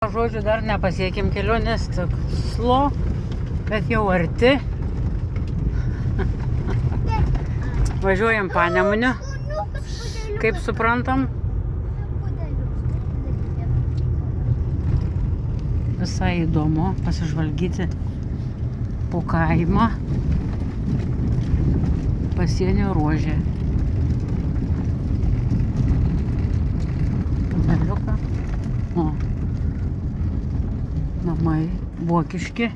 Žodžiu, dar nepasiekėm kelionės tikslo, bet jau arti. Važiuojam Panemuniu, kaip suprantam. Visai įdomu pasižvalgyti po kaimą pasienio ruože. Tuneliuką. O. Namai vokiški.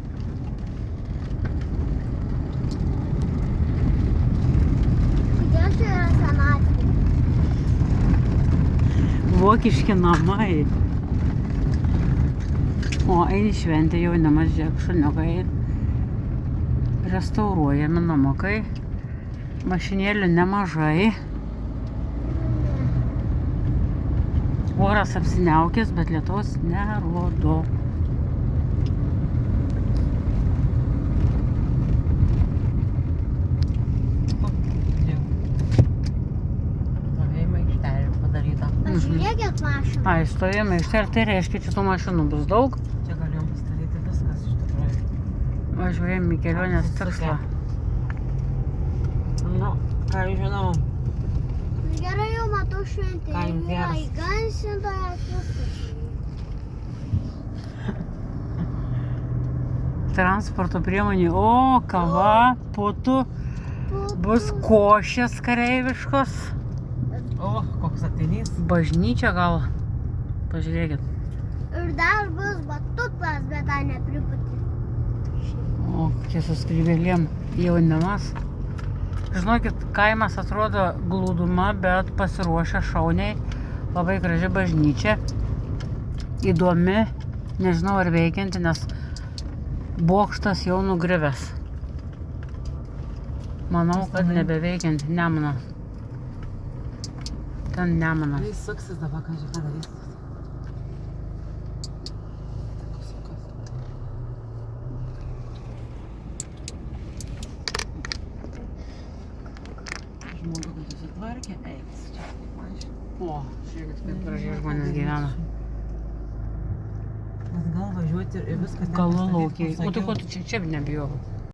Kodėl čia yra senatvė? Vokiški namai. O, eini šventė jaunimas, žiūrėk, šuniukai. Restauruojami namukai. Mašinėlių nemažai. Oras apsiniaukęs, bet lietaus nerodo. Pažiūrėkit mašiną. Ai, stovėjome aikštelėje, tai reiškia, čia tų mašinų bus daug. Čia galėjom pastaryti viskas iš tikrųjų. Važiuojam į kelionės tikslą. Nu, ką jau žinau. Gerai, jau matau šventę. Ką jums geras? Įgansintojas viskas. Transporto priemonė. O, kava, putų, bus košės kareiviškos. O, koks atinys. Bažnyčia gal. Pažiūrėkit. Ir dar bus batutas, bet dar nepripūti. O, kokie su skrybėlėm jaunimas. Žinokit, kaimas atrodo glūduma, bet pasiruošę šauniai. Labai graži bažnyčia. Įdomi, nežinau ar veikianti, nes bokštas jau nugrivęs. Manau, kad nebeveikianti. Nemunas. Ten Nemunas. Jis suksis dabar, ką darys. Žmogų, kad susitvarkė, eis čia. O, žiūrėkit, kaip gražiai žmonės gyvena. Nes gal važiuoti ir viskas... Galų laukiai. O tai ko tu čia nebijau?